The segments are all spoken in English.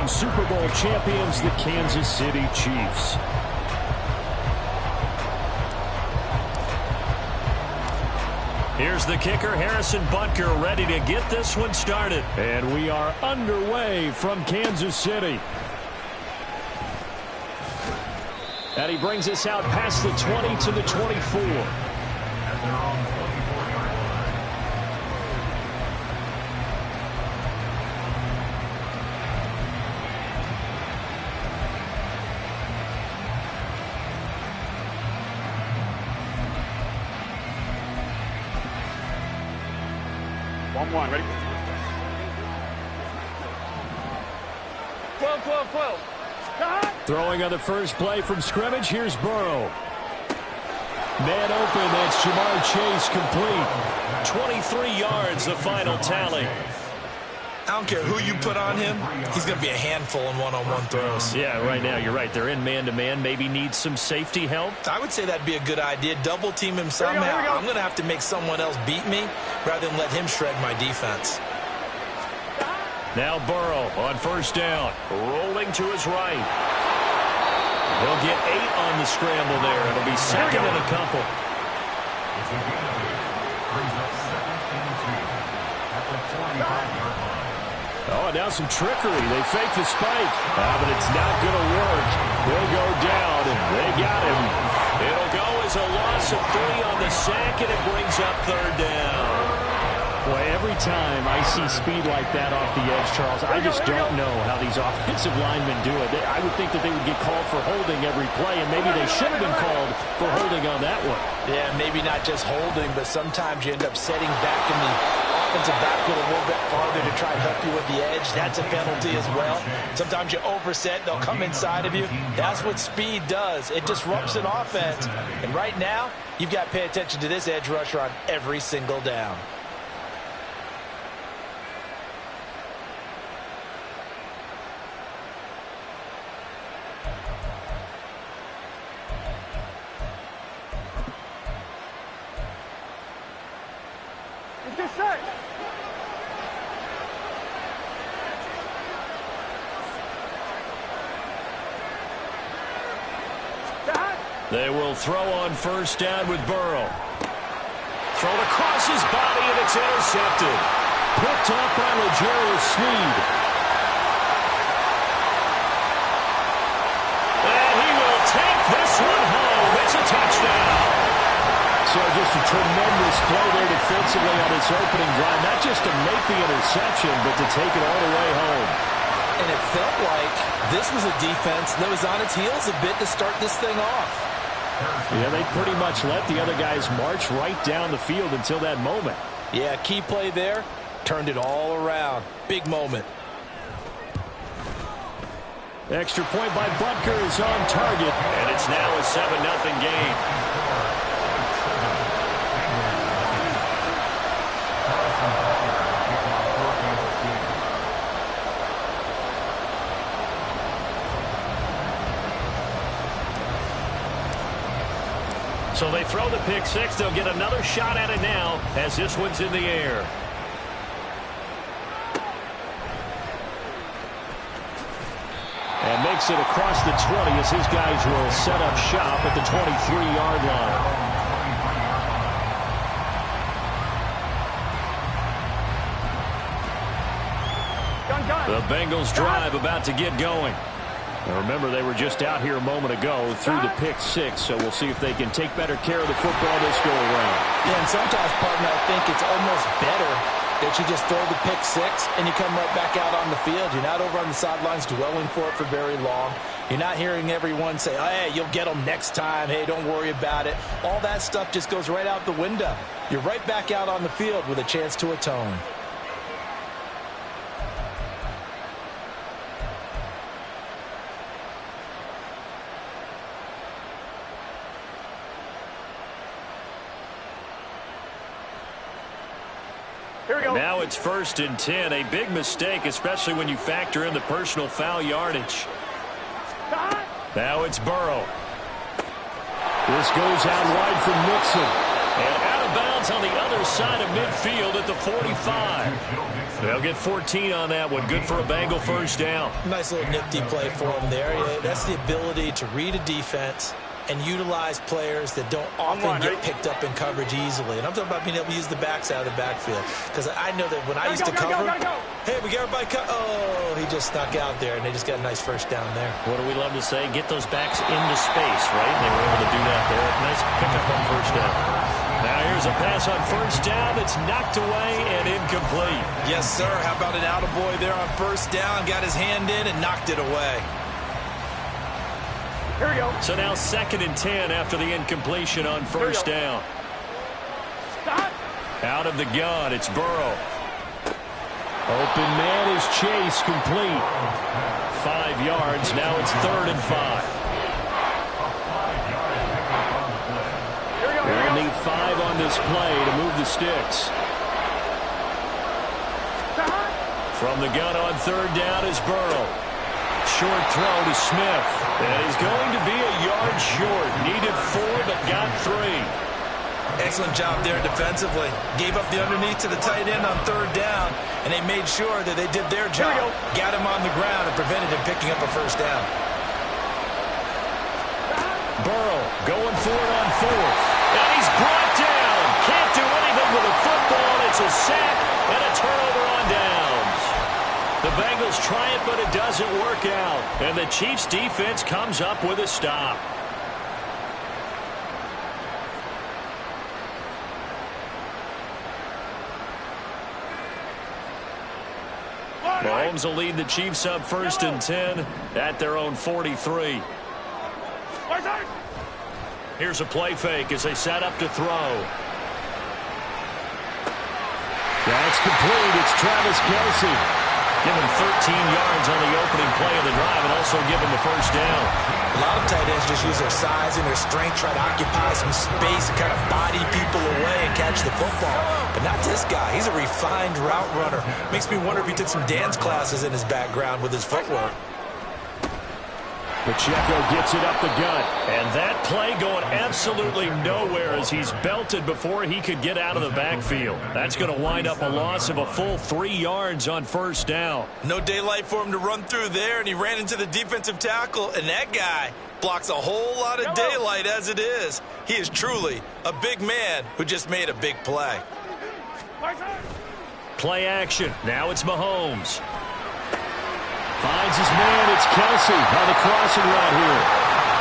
reigning Super Bowl champions, the Kansas City Chiefs. Here's the kicker, Harrison Butker, ready to get this one started. And we are underway from Kansas City. And he brings us out past the 20 to the 24. One, ready? 12. Throwing on the first play from scrimmage, here's Burrow. Man open, that's Jamar Chase, complete. 23 yards, the final tally. I don't care who you put on him, he's going to be a handful in one-on-one throws. Yeah, right now, you're right. They're in man-to-man, maybe needs some safety help. I would say that'd be a good idea. Double team him somehow. I'm going to have to make someone else beat me rather than let him shred my defense. Now Burrow on first down, rolling to his right. He'll get 8 on the scramble there. It'll be second and a couple. Oh, and now some trickery. They fake the spike. But it's not going to work. He'll go down, and they got him. It'll go as a loss of 3 on the sack, and it brings up third down. Boy, every time I see speed like that off the edge, Charles, I just don't know how these offensive linemen do it. I would think that they would get called for holding every play, and maybe they should have been called for holding on that one. Yeah, maybe not just holding, but sometimes you end up setting back in the offensive backfield a little bit farther to try and help you with the edge. That's a penalty as well. Sometimes you overset, they'll come inside of you. That's what speed does. It disrupts an offense. And right now, you've got to pay attention to this edge rusher on every single down. They will throw on first down with Burrow. Thrown across his body, and it's intercepted. Picked up by L'Jarius Sneed. And he will take this one home. It's a touchdown. So just a tremendous play there defensively on its opening drive. Not just to make the interception, but to take it all the way home. And it felt like this was a defense that was on its heels a bit to start this thing off. Yeah, they pretty much let the other guys march right down the field until that moment. Yeah, key play there. Turned it all around. Big moment. Extra point by Butker is on target. And it's now a 7-0 game. So they throw the pick six. They'll get another shot at it now as this one's in the air. And makes it across the 20 as his guys will set up shop at the 23-yard line. The Bengals drive about to get going. Now remember, they were just out here a moment ago through the pick six, so we'll see if they can take better care of the football this go-around. Yeah, and sometimes, partner, I think it's almost better that you just throw the pick six and you come right back out on the field. You're not over on the sidelines dwelling for it for very long. You're not hearing everyone say, oh, hey, you'll get them next time. Hey, don't worry about it. All that stuff just goes right out the window. You're right back out on the field with a chance to atone. Now it's 1st and 10. A big mistake, especially when you factor in the personal foul yardage. Now it's Burrow. This goes out wide for Mixon. And out of bounds on the other side of midfield at the 45. They'll get 14 on that one. Good for a Bengal first down. Nice little nifty play for him there. That's the ability to read a defense and utilize players that don't often get picked up in coverage easily. And I'm talking about being able to use the backside of the backfield. Because I know that when I used to cover, hey, we got everybody oh, he just snuck out there, and they just got a nice first down there. What do we love to say? Get those backs into space, right? And they were able to do that there. Nice pickup on first down. Now here's a pass on first down that's knocked away and incomplete. Yes, sir. How about an attaboy there on first down? Got his hand in and knocked it away. Here we go. So now 2nd and 10 after the incompletion on first down. Stop. Out of the gun, it's Burrow. Open man is Chase, complete. 5 yards, now it's 3rd and 5. They'll need 5 on this play to move the sticks. From the gun on 3rd down is Burrow. Short throw to Smith. And he's going to be a yard short. Needed 4, but got 3. Excellent job there defensively. Gave up the underneath to the tight end on 3rd down, and they made sure that they did their job. Got him on the ground and prevented him picking up a first down. Burrow going for it on 4th. And he's brought down. Can't do anything with a football. It's a sack and a turnover on downs. The Bengals try it, but it doesn't work out. And the Chiefs' defense comes up with a stop. Mahomes will lead the Chiefs up 1st and 10 at their own 43. Here's a play fake as they set up to throw. That's complete. It's Travis Kelce. Give him 13 yards on the opening play of the drive and also give him the first down. A lot of tight ends just use their size and their strength, try to occupy some space and kind of body people away and catch the football. But not this guy. He's a refined route runner. Makes me wonder if he took some dance classes in his background with his footwork. Pacheco gets it up the gut. And that play going absolutely nowhere as he's belted before he could get out of the backfield. That's going to wind up a loss of a full 3 yards on first down. No daylight for him to run through there, and he ran into the defensive tackle, and that guy blocks a whole lot of daylight as it is. He is truly a big man who just made a big play. Play action. Now it's Mahomes. Finds his man. It's Kelce on the crossing route here.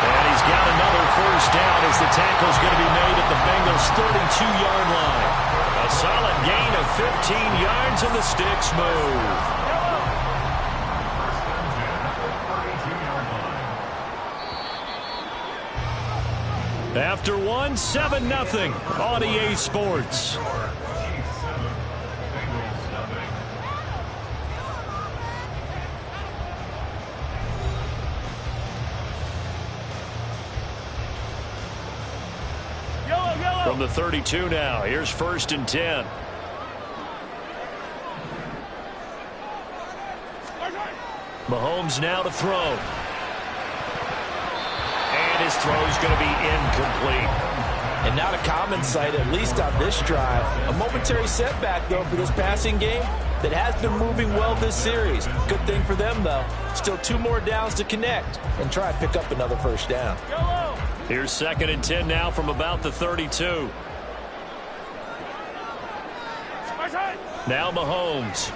And he's got another first down as the tackle's going to be made at the Bengals' 32-yard line. A solid gain of 15 yards and the sticks move. After one, 7-0 on EA Sports. From the 32 now, here's 1st and 10. Mahomes now to throw. And his throw's going to be incomplete. And not a common sight, at least on this drive. A momentary setback, though, for this passing game that has been moving well this series. Good thing for them, though. Still 2 more downs to connect and try and pick up another first down. Here's 2nd and 10 now from about the 32. Now Mahomes.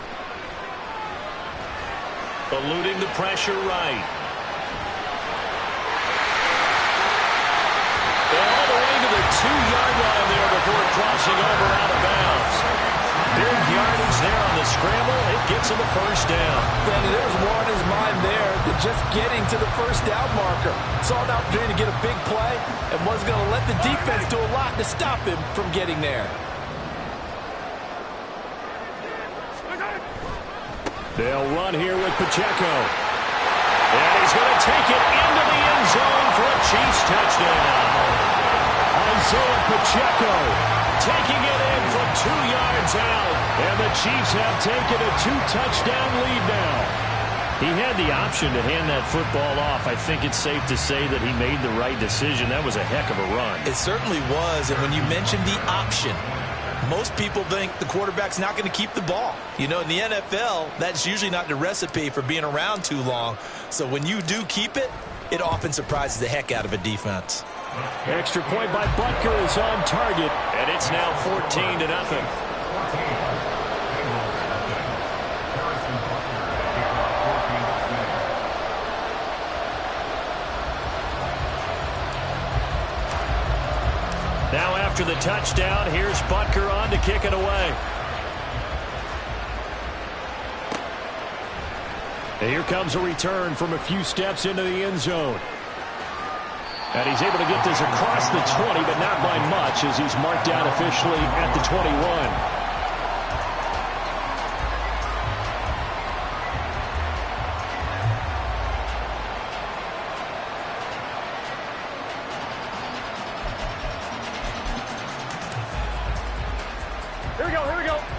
Eluding the pressure right. And all the way to the 2-yard line there before crossing over out of bounds. Big yardage there on the scramble. It gets him a first down. Brandon, there was more in his mind there than just getting to the first down marker. Saw an opportunity to get a big play and was going to let the defense do a lot to stop him from getting there. They'll run here with Pacheco. And he's going to take it into the end zone for a Chiefs touchdown. Isaiah Pacheco taking it in from 2 yards out. And the Chiefs have taken a 2-touchdown lead now. He had the option to hand that football off. I think it's safe to say that he made the right decision. That was a heck of a run. It certainly was, and when you mentioned the option, most people think the quarterback's not going to keep the ball. You know, in the NFL, that's usually not the recipe for being around too long. So when you do keep it, it often surprises the heck out of a defense. Extra point by Butker is on target, and it's now 14-0. Now after the touchdown, here's Butker on to kick it away. And here comes a return from a few steps into the end zone. And he's able to get this across the 20, but not by much as he's marked down officially at the 21.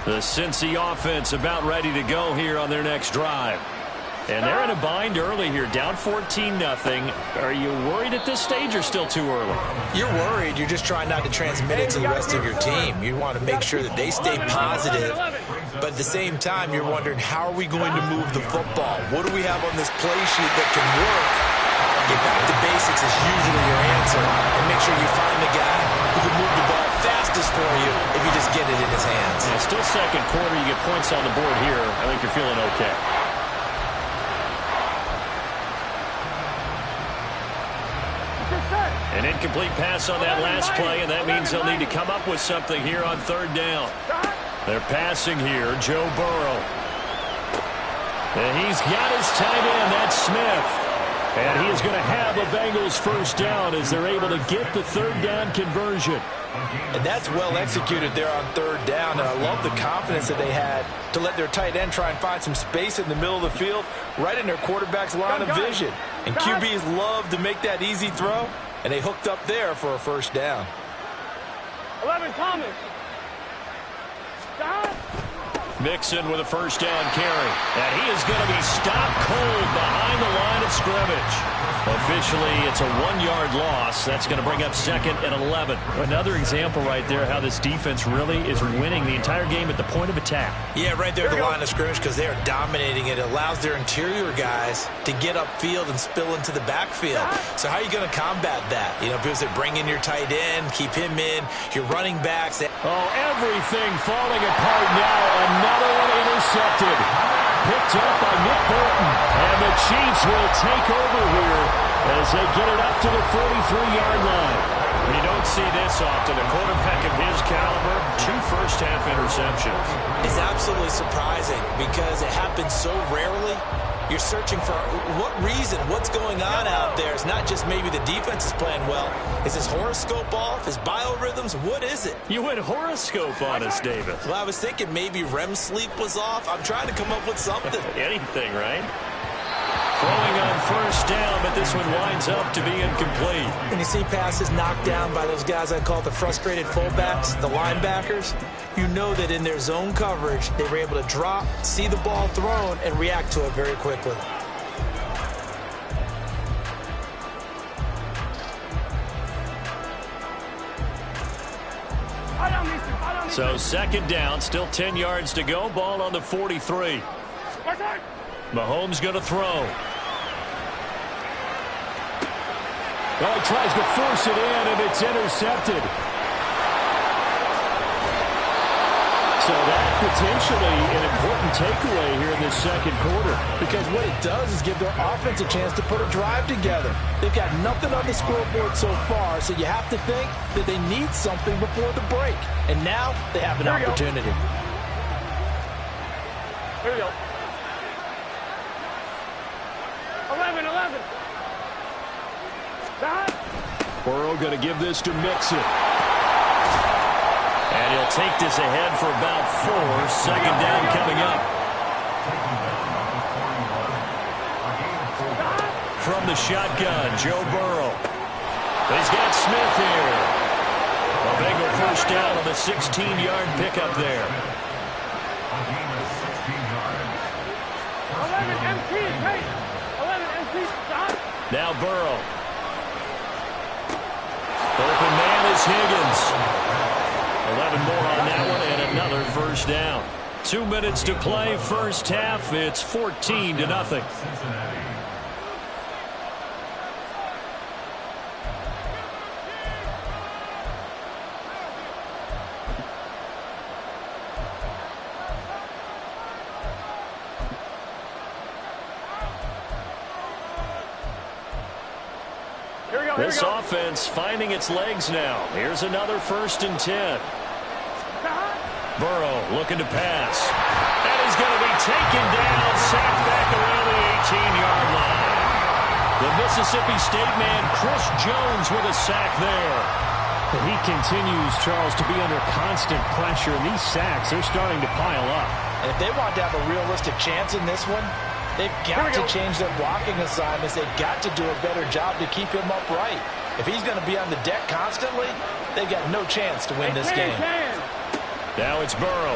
The Cincy offense about ready to go here on their next drive. And they're in a bind early here, down 14-0. Are you worried at this stage or still too early? You're worried. You're just trying not to transmit it to the rest of your team. You want to make sure that they stay positive. But at the same time, you're wondering, how are we going to move the football? What do we have on this play sheet that can work? Get back to basics is usually your answer. And make sure you find the guy who can move the ball fastest for you if you just get it in his hands. Yeah, still second quarter. You get points on the board here. I think you're feeling okay. An incomplete pass on that last play, and that means they'll need to come up with something here on third down. They're passing here, Joe Burrow. And he's got his tight end, that's Smith. And he is going to have a Bengals first down as they're able to get the third down conversion. And that's well executed there on third down. And I love the confidence that they had to let their tight end try and find some space in the middle of the field, right in their quarterback's line of vision. And QBs love to make that easy throw. And they hooked up there for a first down. 11, Thomas. Stop. Mixon with a first down carry. And he is going to be stopped cold behind the line of scrimmage. Officially, it's a 1-yard loss. That's going to bring up 2nd and 11. Another example right there how this defense really is winning the entire game at the point of attack. Yeah, right there at the line of scrimmage because they are dominating it. It allows their interior guys to get upfield and spill into the backfield. So how are you going to combat that? You know, people say bring in your tight end, keep him in, your running backs. Oh, everything falling apart now. Another one intercepted. Picked up by Nick Bolton. And the Chiefs will take over here as they get it up to the 43-yard line. You don't see this often. A quarterback of his caliber, 2 first-half interceptions. It's absolutely surprising because it happens so rarely. You're searching for what reason, what's going on out there. It's not just maybe the defense is playing well. Is his horoscope off? His biorhythms? What is it? You went horoscope on us, David. Well, I was thinking maybe REM sleep was off. I'm trying to come up with something. Anything, right? Throwing on first down, but this one winds up to be incomplete. When you see passes knocked down by those guys I call the frustrated fullbacks, the linebackers, you know that in their zone coverage, they were able to drop, see the ball thrown, and react to it very quickly. So 2nd down, still 10 yards to go. Ball on the 43. Mahomes going to throw. Well, he tries to force it in, and it's intercepted. So that potentially an important takeaway here in this second quarter. Because what it does is give their offense a chance to put a drive together. They've got nothing on the scoreboard so far, so you have to think that they need something before the break. And now they have an opportunity. Here we go. 11. Stop. Burrow going to give this to Mixon. And he'll take this ahead for about 4. 2nd down coming up. From the shotgun, Joe Burrow. He's got Smith here. A Bengal first down on the 16-yard pickup there. 11, MT, Now Burrow. Open man is Higgins. 11 more on that one and another first down. 2 minutes to play first half. It's 14-0. This offense finding its legs now. Here's another 1st and 10. Burrow looking to pass. And he's going to be taken down, sacked back around the 18-yard line. The Mississippi State man, Chris Jones, with a sack there. He continues, Charles, to be under constant pressure, and these sacks, they're starting to pile up. And if they want to have a realistic chance in this one, they've got to change their blocking assignments. They've got to do a better job to keep him upright. If he's going to be on the deck constantly, they've got no chance to win this game. Now it's Burrow.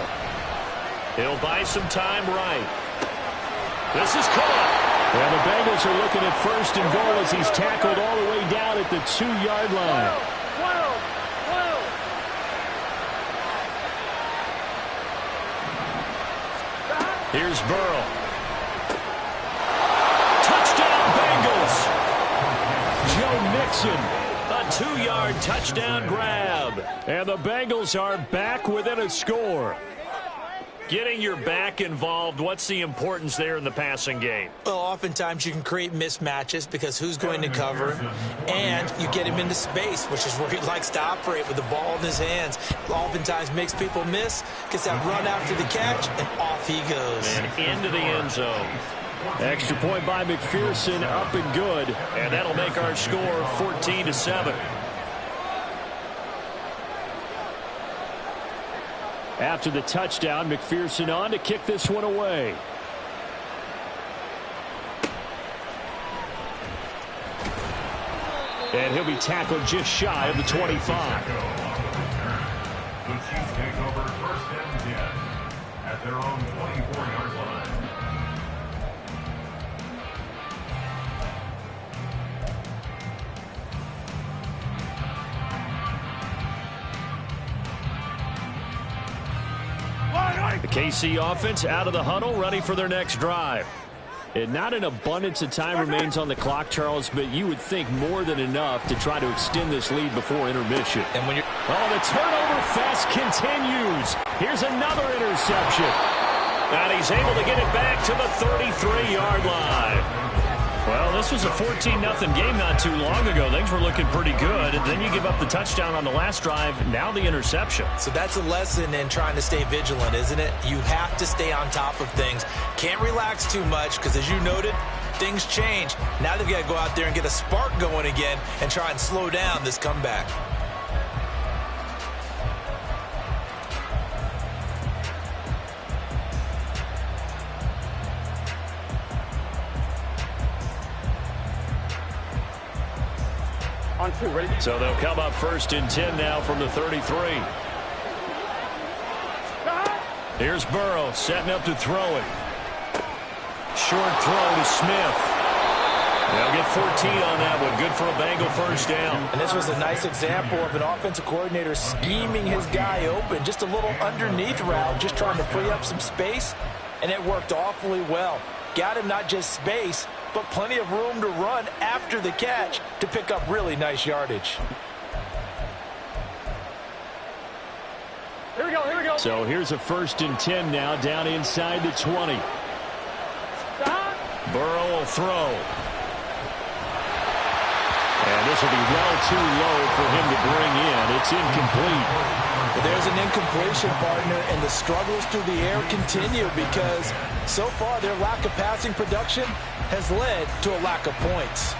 He'll buy some time right. This is caught. And the Bengals are looking at 1st and goal as he's tackled all the way down at the 2-yard line. Here's Burrow. Touchdown Bengals. Joe Mixon, a 2-yard touchdown grab. And the Bengals are back within a score. Getting your back involved, what's the importance there in the passing game? Well, oftentimes you can create mismatches because who's going to cover, and you get him into space, which is where he likes to operate with the ball in his hands. Oftentimes makes people miss, gets that run after the catch, and off he goes. And into the end zone. Extra point by McPherson, up and good. And that'll make our score 14-7. After the touchdown, McPherson on to kick this one away. And he'll be tackled just shy of the 25. The Chiefs take over 1st and 10 at their own 24-yard line. The KC offense out of the huddle, ready for their next drive. And not an abundance of time remains on the clock, Charles, but you would think more than enough to try to extend this lead before intermission. And when you're the turnover fest continues. Here's another interception. And he's able to get it back to the 33-yard line. Well, this was a 14-0 game not too long ago. Things were looking pretty good. And then you give up the touchdown on the last drive. Now the interception. So that's a lesson in trying to stay vigilant, isn't it? You have to stay on top of things. Can't relax too much because, as you noted, things change. Now they've got to go out there and get a spark going again and try and slow down this comeback. On 2, ready? So they'll come up 1st and 10 now from the 33. Here's Burrow setting up to throw it. Short throw to Smith. They'll get 14 on that one. Good for a Bengal first down. And this was a nice example of an offensive coordinator scheming his guy open. Just a little underneath route, just trying to free up some space, and it worked awfully well. Got him not just space, but plenty of room to run after the catch to pick up really nice yardage. Here we go, here we go. So here's a 1st and 10 now down inside the 20. Burrow will throw. And this will be well too low for him to bring in. It's incomplete. But there's an incompletion, partner, and the struggles through the air continue because so far their lack of passing production has led to a lack of points.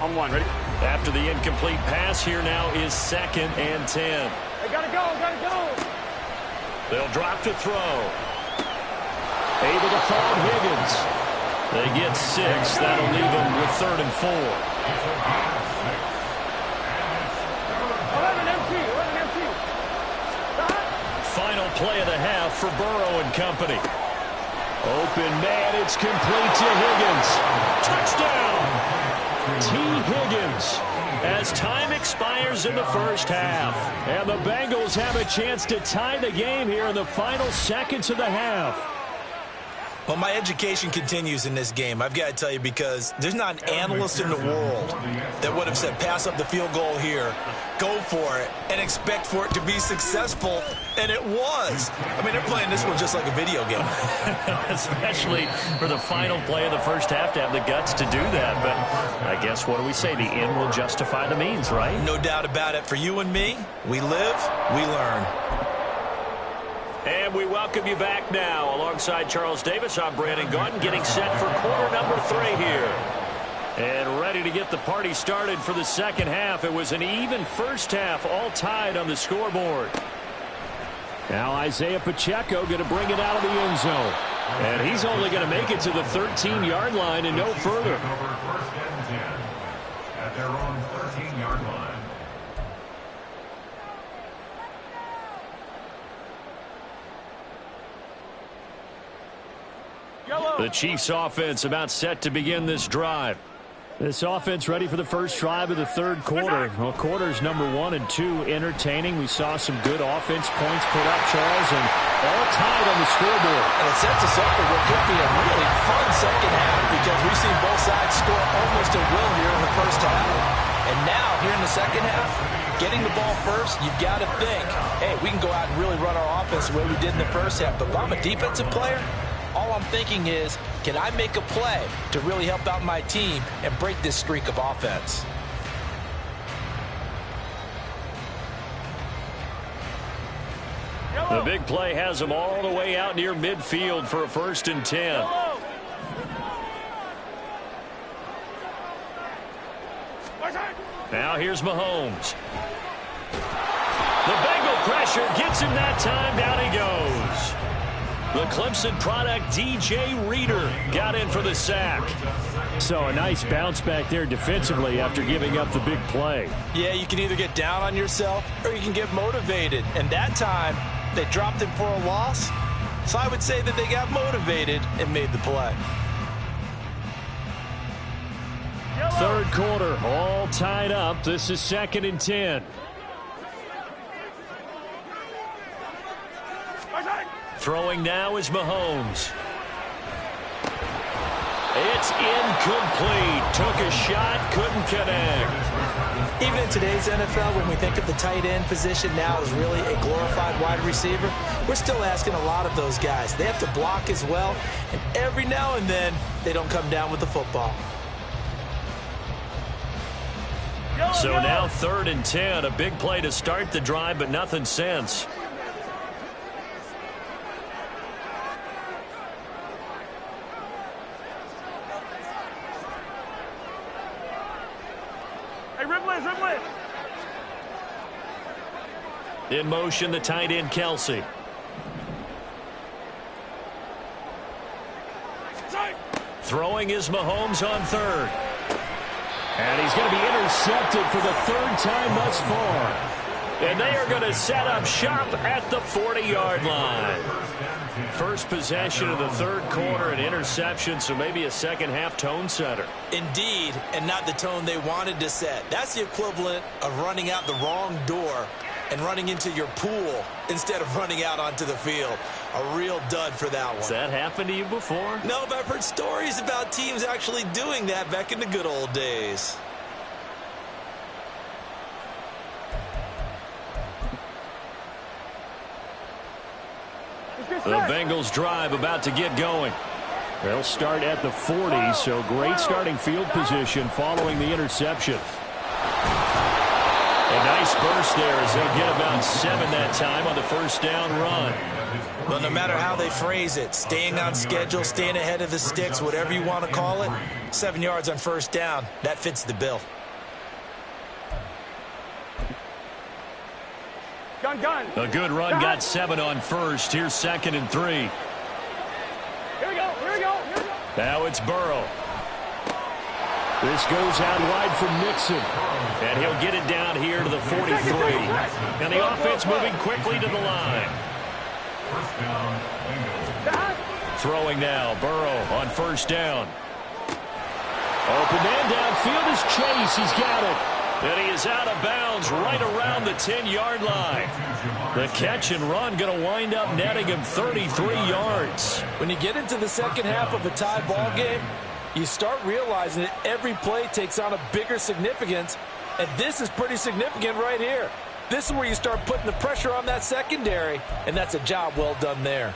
On 1, ready? After the incomplete pass, here now is 2nd and 10. I gotta go, gotta go. They'll drop to throw. Able to find Higgins. They get 6. That'll leave them with 3rd and 4. play of the half for Burrow and company. Open man, it's complete to Higgins. Touchdown! T. Higgins. As time expires in the first half. And the Bengals have a chance to tie the game here in the final seconds of the half. Well, my education continues in this game, I've got to tell you, because there's not an analyst in the world that would have said pass up the field goal here, go for it, and expect for it to be successful, and it was. I mean, they're playing this one just like a video game. Especially for the final play of the first half to have the guts to do that. But I guess, what do we say? The end will justify the means, right? No doubt about it. For you and me, we live, we learn. And we welcome you back now. Alongside Charles Davis, I'm Brandon Gaudin, getting set for quarter number 3 here. And ready to get the party started for the second half. It was an even first half, all tied on the scoreboard. Now Isaiah Pacheco going to bring it out of the end zone. And he's only going to make it to the 13-yard line and no further. First and 10 at their own 13-yard line. The Chiefs offense about set to begin this drive. This offense ready for the first drive of the third quarter. Well, quarters number 1 and 2 entertaining. We saw some good offense points put up, Charles, and all tied on the scoreboard. And it sets us up for what could be a really fun second half, because we've seen both sides score almost at will here in the first half. And now, here in the second half, getting the ball first, you've got to think, hey, we can go out and really run our offense the way we did in the first half. But if I'm a defensive player, all I'm thinking is, can I make a play to really help out my team and break this streak of offense? The big play has them all the way out near midfield for a 1st and 10. Now here's Mahomes. The Bengal pressure gets him that time. Down he goes. The Clemson product, DJ Reader, got in for the sack. So a nice bounce back there defensively after giving up the big play. Yeah, you can either get down on yourself or you can get motivated. And that time, they dropped him for a loss. So I would say that they got motivated and made the play. Third quarter, all tied up. This is 2nd and 10. Throwing now is Mahomes. It's incomplete. Took a shot, couldn't connect. Even in today's NFL, when we think of the tight end position now as really a glorified wide receiver, we're still asking a lot of those guys. They have to block as well, and every now and then, they don't come down with the football. So now 3rd and 10. A big play to start the drive, but nothing since. In motion, the tight end, Kelsey. Throwing is Mahomes on 3rd. And he's going to be intercepted for the 3rd time thus far. And they are going to set up shop at the 40-yard line. First possession of the 3rd quarter, an interception, so maybe a second-half tone setter. Indeed, and not the tone they wanted to set. That's the equivalent of running out the wrong door and running into your pool instead of running out onto the field. A real dud for that one. Has that happened to you before? No, but I've heard stories about teams actually doing that back in the good old days. The Bengals drive about to get going. They'll start at the 40, so great starting field position following the interception. A nice burst there as they'll get about 7 that time on the first down run. Well, no matter how they phrase it, staying on schedule, staying ahead of the sticks, whatever you want to call it, 7 yards on first down, that fits the bill. Gun. A good run got 7 on first. Here's 2nd and 3. Here we go. Now it's Burrow. This goes out wide for Mixon. And he'll get it down here to the 43. And the offense moving quickly to the line. First down, Bengals. Throwing now, Burrow on first down. Open man downfield is Chase. He's got it. And he is out of bounds right around the 10-yard line. The catch and run going to wind up netting him 33 yards. When you get into the second half of a tie ball game, you start realizing that every play takes on a bigger significance, and this is pretty significant right here. This is where you start putting the pressure on that secondary, and that's a job well done there.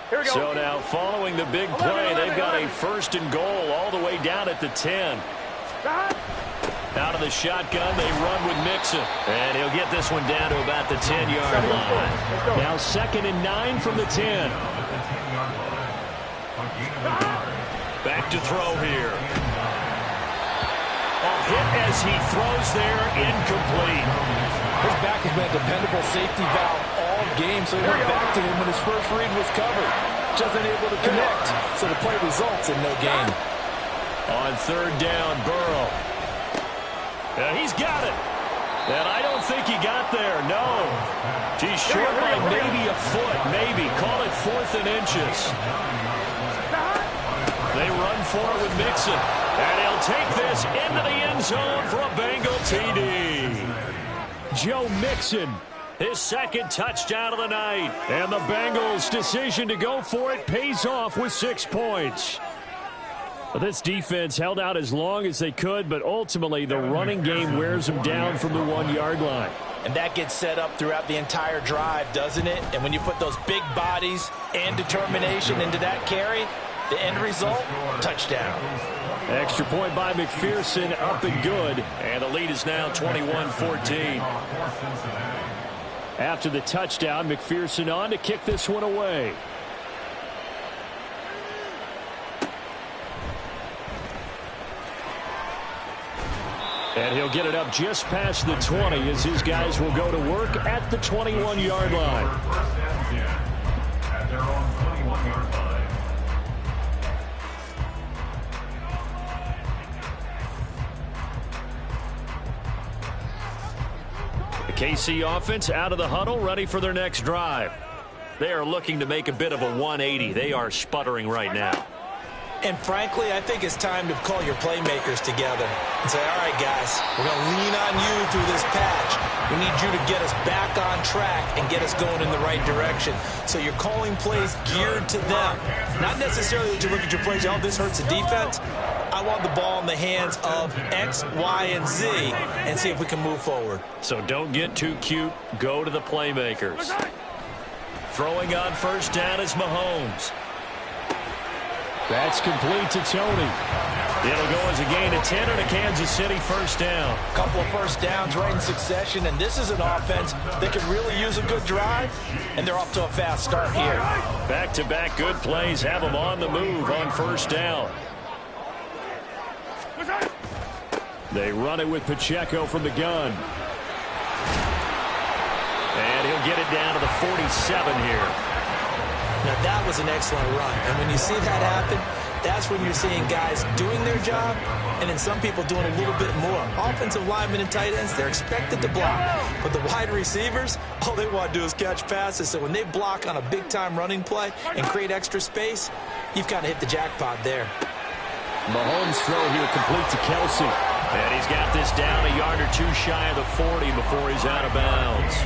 Here we go. So now following the big play, they've got a first and goal all the way down at the 10. Out of the shotgun, they run with Mixon. And he'll get this one down to about the 10-yard line. Now 2nd and 9 from the 10. Back to throw here. A hit as he throws there, incomplete. His back has been a dependable safety valve all game, so he went back to him when his first read was covered. Just unable to connect, so the play results in no gain. On third down, Burrow. He's got it. And I don't think he got there, no. He's short by maybe a foot, maybe. Call it 4th and inches. They run for it with Mixon. And he'll take this into the end zone for a Bengal TD. Joe Mixon, His second touchdown of the night. and the Bengals' decision to go for it pays off with 6 points. Well, this defense held out as long as they could, but ultimately the running game wears them down from the 1-yard line. And that gets set up throughout the entire drive, doesn't it? And when you put those big bodies and determination into that carry, the end result, touchdown. Extra point by McPherson, up and good. And the lead is now 21-14. After the touchdown, McPherson on to kick this one away. And he'll get it up just past the 20 as his guys will go to work at the 21-yard line. First and 10 at their own 21-yard line. The KC offense out of the huddle, ready for their next drive. They are looking to make a bit of a 180. They are sputtering right now. And frankly, I think it's time to call your playmakers together and say, all right, guys, we're going to lean on you through this patch. We need you to get us back on track and get us going in the right direction. So you're calling plays geared to them. Not necessarily that you look at your plays, oh, this hurts the defense. I want the ball in the hands of X, Y, and Z and see if we can move forward. So don't get too cute. Go to the playmakers. Throwing on first down is Mahomes. That's complete to Tony. It'll go as a gain of 10 and a Kansas City first down. A couple of first downs right in succession, and this is an offense that can really use a good drive, and they're off to a fast start here. Back-to-back good plays have them on the move on first down. They run it with Pacheco from the gun. And he'll get it down to the 47 here. Now, that was an excellent run. And when you see that happen, that's when you're seeing guys doing their job and then some people doing a little bit more. Offensive linemen and tight ends, they're expected to block. But the wide receivers, all they want to do is catch passes. So when they block on a big-time running play and create extra space, you've kind of hit the jackpot there. Mahomes' throw here complete to Kelsey. And he's got this down a yard or two shy of the 40 before he's out of bounds.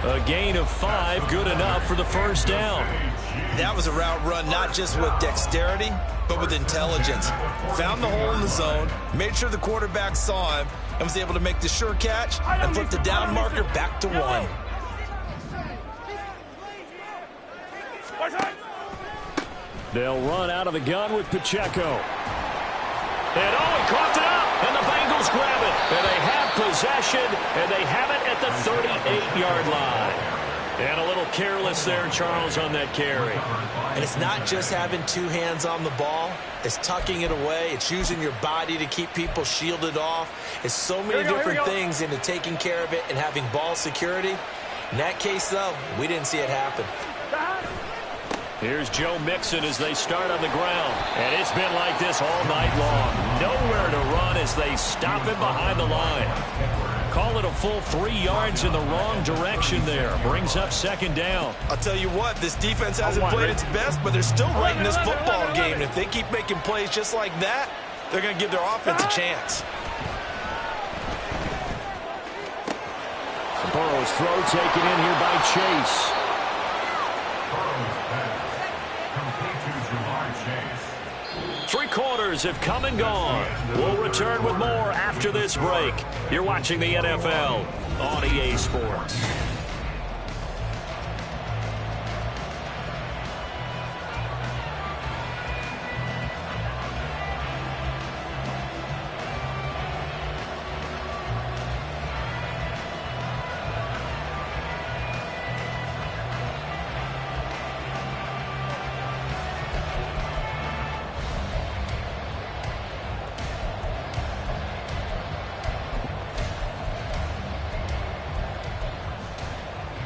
A gain of 5, good enough for the first down. That was a route run not just with dexterity, but with intelligence. Found the hole in the zone, made sure the quarterback saw him, and was able to make the sure catch and flip the down marker back to 1. They'll run out of the gun with Pacheco. And he coughed it up, and the Bengals grab it. And they have possession, and they have it at the 38-yard line. And a little careless there, Charles, on that carry. And it's not just having two hands on the ball. It's tucking it away. It's using your body to keep people shielded off. It's so many different things into taking care of it and having ball security. In that case, though, we didn't see it happen. Here's Joe Mixon as they start on the ground. And it's been like this all night long. Nowhere to run as they stop him behind the line. Call it a full 3 yards in the wrong direction there. Brings up second down. I'll tell you what, this defense hasn't played its best, but they're still right in this football game. And if they keep making plays just like that, they're going to give their offense a chance. Burrow's throw taken in here by Chase. Three quarters have come and gone. We'll return with more after this break. You're watching the NFL on EA Sports.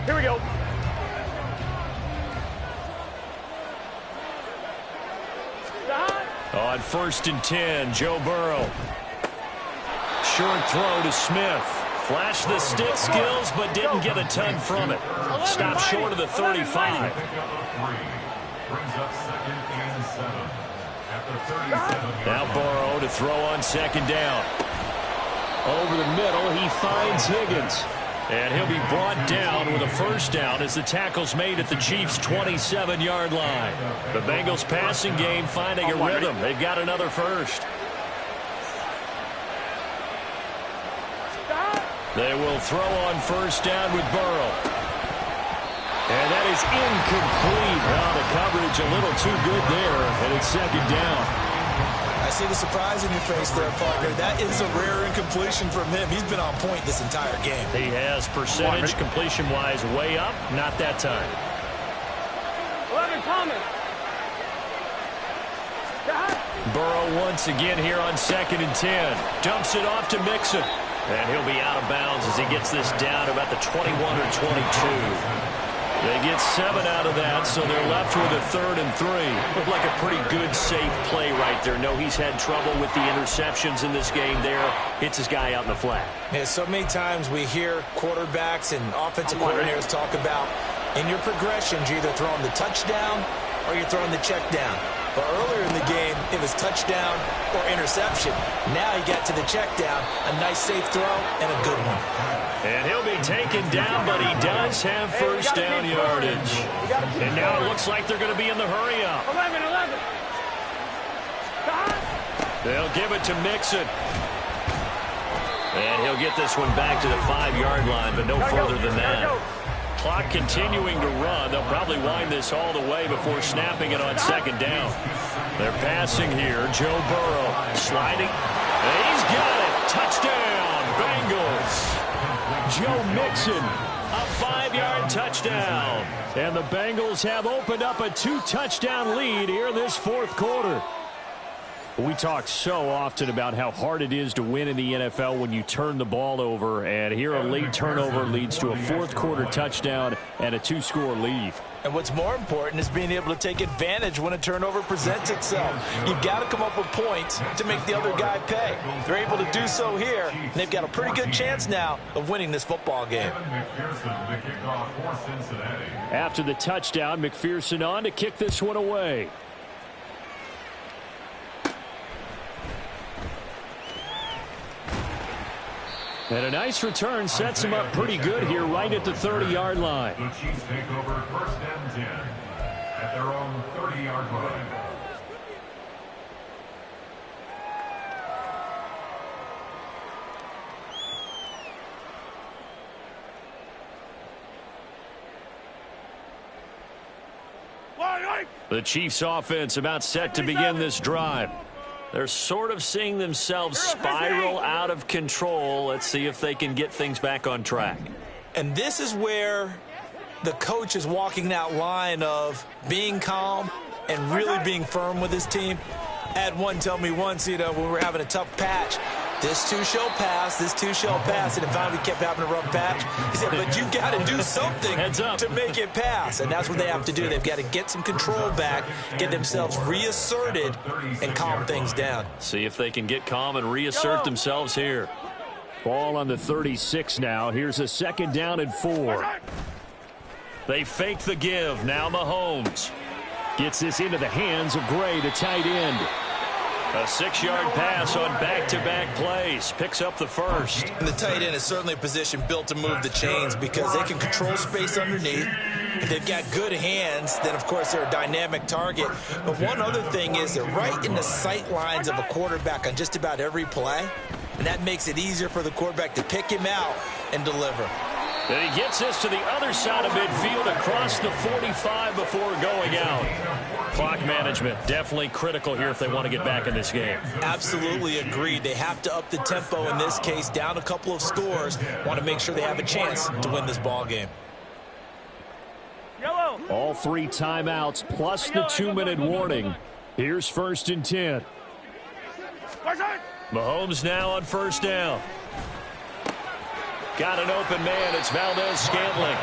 Here we go. On 1st and 10, Joe Burrow. Short throw to Smith. Flashed the stick skills, but didn't get a ton from it. Stopped short of the 35. Now Burrow to throw on second down. Over the middle, he finds Higgins. And he'll be brought down with a first down as the tackle's made at the Chiefs' 27-yard line. The Bengals passing game finding a rhythm. They've got another first. They will throw on first down with Burrow. And that is incomplete. Well, the coverage a little too good there, and it's second down. I see the surprise in your face there, partner. That is a rare incompletion from him. He's been on point this entire game. He has percentage completion-wise way up. Not that time. 11 coming. Burrow once again here on 2nd and 10. Dumps it off to Mixon. And he'll be out of bounds as he gets this down about the 21 or 22. They get 7 out of that, so they're left with a 3rd and 3. Looked like a pretty good, safe play right there. No, he's had trouble with the interceptions in this game there. Hits his guy out in the flat. Yeah, so many times we hear quarterbacks and offensive coordinators talk about in your progressions, you're either throwing the touchdown or you're throwing the check down. But earlier in the game, it was touchdown or interception. Now he got to the check down, a nice safe throw, and a good one. And he'll be taken down, but he does have first down yardage. And now it looks like they're going to be in the hurry-up. 11. They'll give it to Mixon. And he'll get this one back to the 5-yard line, but no further than that. Clock continuing to run. They'll probably wind this all the way before snapping it on second down. They're passing here. Joe Burrow sliding. And he's got it. Touchdown, Bengals. Joe Mixon, a 5-yard touchdown. And the Bengals have opened up a 2-touchdown lead here in this 4th quarter. We talk so often about how hard it is to win in the NFL when you turn the ball over, and here a late turnover leads to a 4th quarter touchdown and a 2-score lead. And what's more important is being able to take advantage when a turnover presents itself. You've got to come up with points to make the other guy pay. They're able to do so here, and they've got a pretty good chance now of winning this football game. After the touchdown, McPherson on to kick this one away. And a nice return sets him up pretty good here right at the 30-yard line. The Chiefs take over 1st and 10 at their own 30-yard line. The Chiefs offense about set to begin this drive. They're sort of seeing themselves spiral out of control. Let's see if they can get things back on track. And this is where the coach is walking that line of being calm and really being firm with his team. I had one tell me once, when we were having a tough patch, This too shall pass, this too shall pass. And finally we kept having a rough patch. He said, but you got to do something to make it pass. And that's what they have to do. They've got to get some control back, get themselves reasserted, and calm things down. See if they can get calm and reassert themselves here. Ball on the 36 now. Here's a 2nd down and 4. They fake the give. Now Mahomes gets this into the hands of Gray, the tight end. A 6-yard pass on back-to-back plays. Picks up the first. And the tight end is certainly a position built to move the chains because they can control space underneath. If they've got good hands, then, of course, they're a dynamic target. But one other thing is they're right in the sight lines of a quarterback on just about every play. And that makes it easier for the quarterback to pick him out and deliver. And he gets this to the other side of midfield across the 45 before going out. Clock management definitely critical here if they want to get back in this game. Absolutely agreed. They have to up the tempo in this case, down a couple of scores. Want to make sure they have a chance to win this ball game. Yellow. All 3 timeouts plus the 2-minute warning. Here's 1st and 10. Mahomes now on 1st down. Got an open man. It's Valdez-Scantling.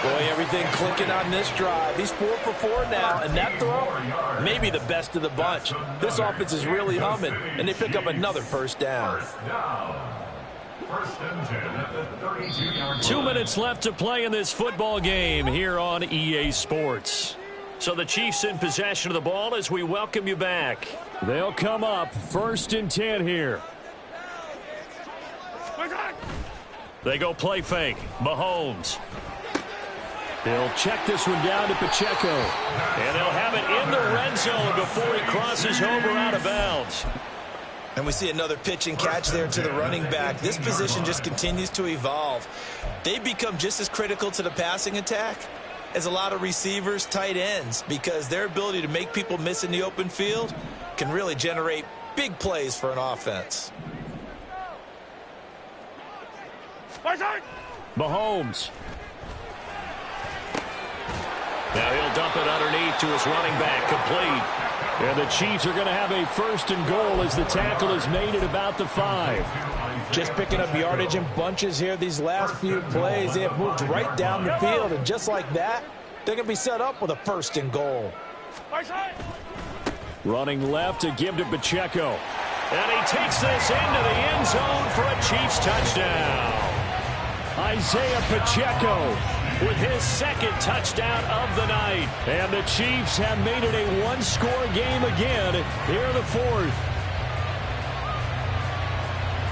Boy, everything clicking on this drive. He's 4 for 4 now, and that throw, maybe the best of the bunch. This offense is really humming, and they pick up another 1st down. 1st and 10 at the 32-yard 2 minutes left to play in this football game here on EA Sports. So the Chiefs in possession of the ball as we welcome you back. They'll come up 1st and 10 here. They go play fake. Mahomes. They'll check this one down to Pacheco. And they'll have it in the red zone before he crosses over out of bounds. And we see another pitch and catch there to the running back. This position just continues to evolve. They become just as critical to the passing attack as a lot of receivers, tight ends, because their ability to make people miss in the open field can really generate big plays for an offense. Mahomes. Now he'll dump it underneath to his running back, complete. And the Chiefs are going to have a 1st and goal as the tackle is made at about the 5. Just picking up yardage in bunches here these last few plays. They have moved right down the field, and just like that, they're going to be set up with a 1st and goal. Running left to give to Pacheco. And he takes this into the end zone for a Chiefs touchdown. Isaiah Pacheco with his 2nd touchdown of the night. And the Chiefs have made it a 1-score game again here in the 4th.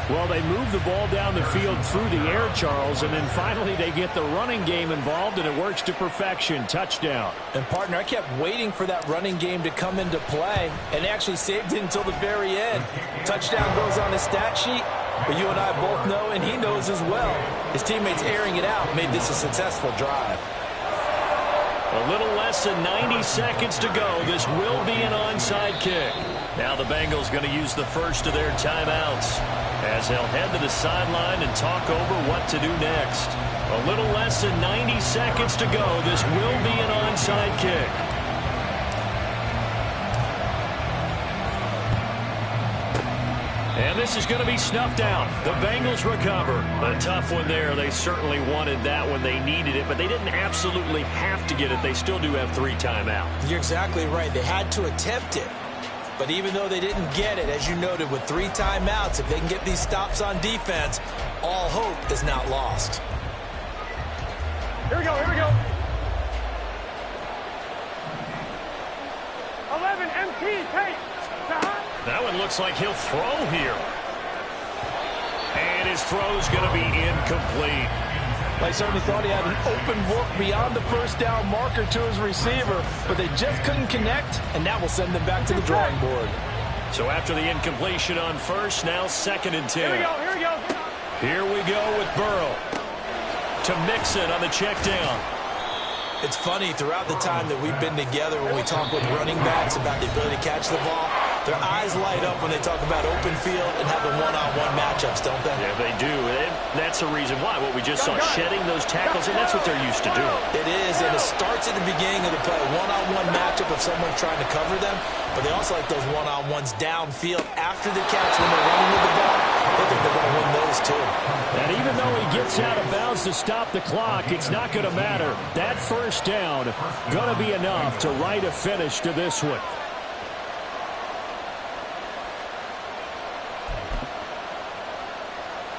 Well, they move the ball down the field through the air, Charles, and then finally they get the running game involved, and it works to perfection. Touchdown. And, partner, I kept waiting for that running game to come into play and actually saved it until the very end. Touchdown goes on the stat sheet, but you and I both know, and he knows as well, his teammates airing it out made this a successful drive. A little less than 90 seconds to go. This will be an onside kick. Now the Bengals going to use the first of their timeouts as they'll head to the sideline and talk over what to do next. A little less than 90 seconds to go. This will be an onside kick. And this is going to be snuffed out. The Bengals recover. A tough one there. They certainly wanted that when they needed it, but they didn't absolutely have to get it. They still do have 3 timeouts. You're exactly right. They had to attempt it. But even though they didn't get it, as you noted, with 3 timeouts, if they can get these stops on defense, all hope is not lost. Here we go, here we go. 11, MT, take. That one looks like he'll throw here. And his throw's going to be incomplete. I certainly thought he had an open look beyond the 1st down marker to his receiver, but they just couldn't connect, and that will send them back to the drawing board. So after the incompletion on 1st, now 2nd and 10. Here we go, here we go. Here we go with Burrow. To Mixon on the check down. It's funny, throughout the time that we've been together when we talk with running backs about the ability to catch the ball, Their eyes light up when they talk about open field and having one-on-one matchups, don't they? Yeah, they do. And that's the reason why. What we just saw, shedding those tackles, and that's what they're used to doing. It is, and it starts at the beginning of the play. One-on-one matchup of someone trying to cover them, but they also like those one-on-ones downfield after the catch when they're running with the ball. They think they're going to win those too. And even though he gets out of bounds to stop the clock, it's not going to matter. That first down going to be enough to write a finish to this one.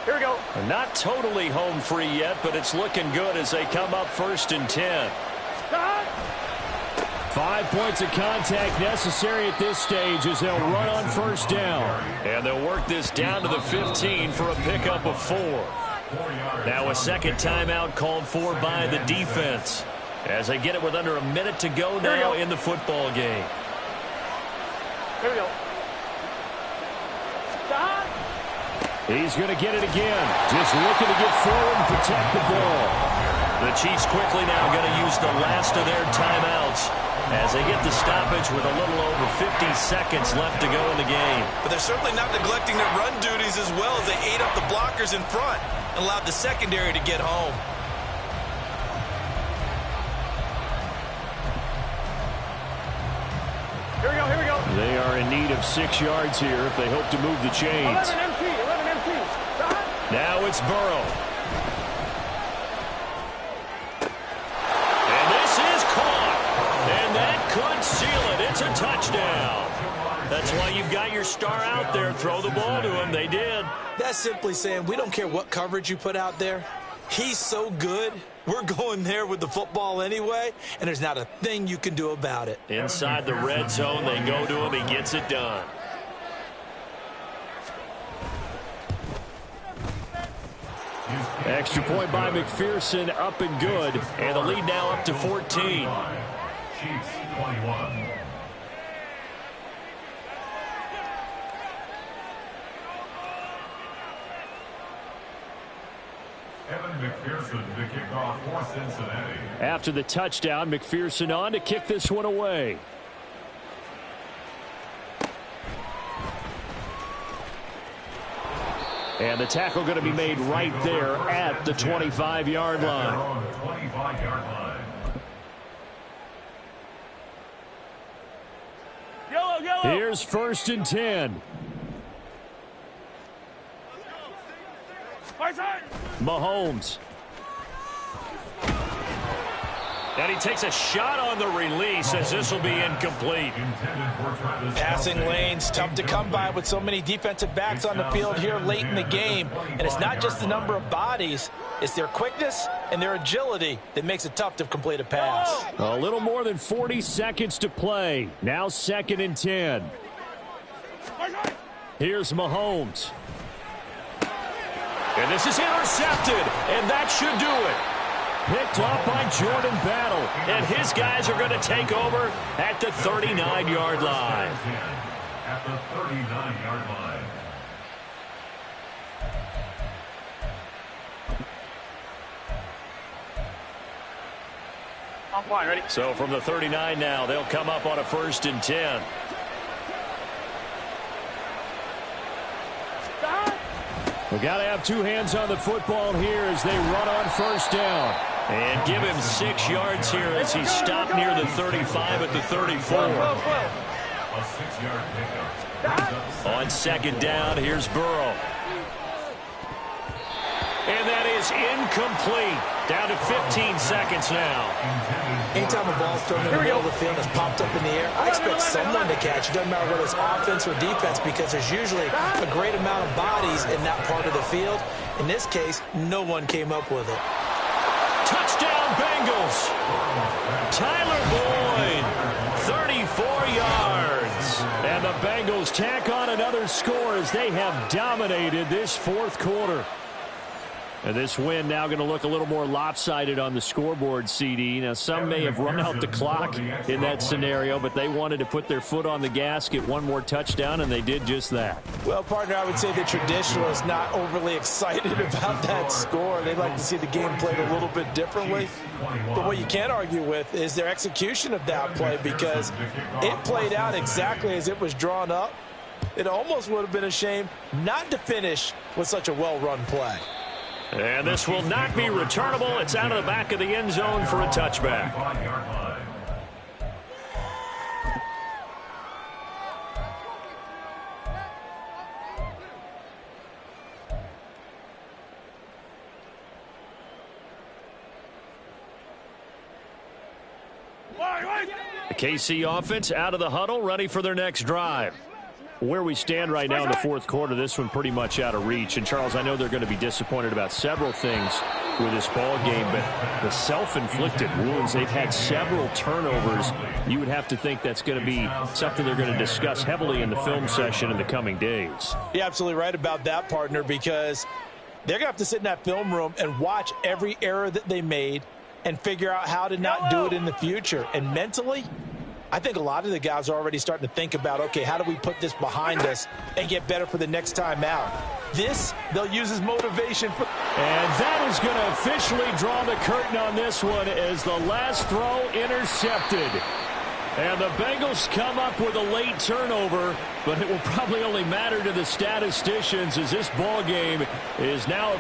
Here we go. They're not totally home free yet, but it's looking good as they come up 1st and 10. 5 points of contact necessary at this stage as they'll run on 1st down. And they'll work this down to the 15 for a pickup of 4. Now a second timeout called for by the defense as they get it with under a minute to go now in the football game. Here we go. He's going to get it again. Just looking to get forward and protect the ball. The Chiefs quickly now going to use the last of their timeouts as they get the stoppage with a little over 50 seconds left to go in the game. But they're certainly not neglecting their run duties as well as they ate up the blockers in front and allowed the secondary to get home. Here we go, here we go. They are in need of 6 yards here if they hope to move the chains. 11 MT. Now it's Burrow. And this is caught. And that could seal it. It's a touchdown. That's why you've got your star out there. Throw the ball to him. They did. That's simply saying we don't care what coverage you put out there. He's so good. We're going there with the football anyway, and there's not a thing you can do about it. Inside the red zone, they go to him. He gets it done. Extra point by McPherson, up and good. And the lead now up to 14. Chiefs 21. Evan McPherson to kick off for Cincinnati. After the touchdown, McPherson on to kick this one away. And the tackle going to be made right there at the 25-yard line. Yellow, yellow. Here's 1st and 10. Mahomes. And he takes a shot on the release as this will be incomplete. Passing lanes, tough to come by with so many defensive backs on the field here late in the game. And it's not just the number of bodies, it's their quickness and their agility that makes it tough to complete a pass. A little more than 40 seconds to play. Now 2nd and 10. Here's Mahomes. And this is intercepted, and that should do it. Picked off by Jordan Battle, and his guys are going to take over at the 39-yard line. At the 39-yard line. I'm fine, ready? So from the 39 now, they'll come up on a 1st and 10. We've got to have 2 hands on the football here as they run on 1st down. And give him 6 yards here as he stopped near the 35 at the 34. A 6-yard pickup. On 2nd down, here's Burrow. And that is incomplete. Down to 15 seconds now. Anytime a ball's thrown in the middle of the field and it's popped up in the air, I expect someone to catch. It doesn't matter whether it's offense or defense because there's usually a great amount of bodies in that part of the field. In this case, no one came up with it. Touchdown Bengals. Tyler Boyd, 34 yards. And the Bengals tack on another score as they have dominated this 4th quarter. And this win now going to look a little more lopsided on the scoreboard, CD. Now, some may have run out the clock in that scenario, but they wanted to put their foot on the gas, get one more touchdown, and they did just that. Well, partner, I would say the traditionalists not overly excited about that score. They'd like to see the game played a little bit differently. But what you can't argue with is their execution of that play, because it played out exactly as it was drawn up. It almost would have been a shame not to finish with such a well-run play. And this will not be returnable. It's out of the back of the end zone for a touchback. The KC offense out of the huddle, ready for their next drive. Where we stand right now in the fourth quarter, this one pretty much out of reach. And, Charles, I know they're going to be disappointed about several things with this ball game, but the self-inflicted wounds, they've had several turnovers. You would have to think that's going to be something they're going to discuss heavily in the film session in the coming days. You're absolutely right about that, partner, because they're going to have to sit in that film room and watch every error that they made and figure out how to not do it in the future. And mentally, I think a lot of the guys are already starting to think about, okay, how do we put this behind us and get better for the next time out? This, they'll use as motivation. And that is going to officially draw the curtain on this one as the last throw intercepted. And the Bengals come up with a late turnover, but it will probably only matter to the statisticians as this ball game is now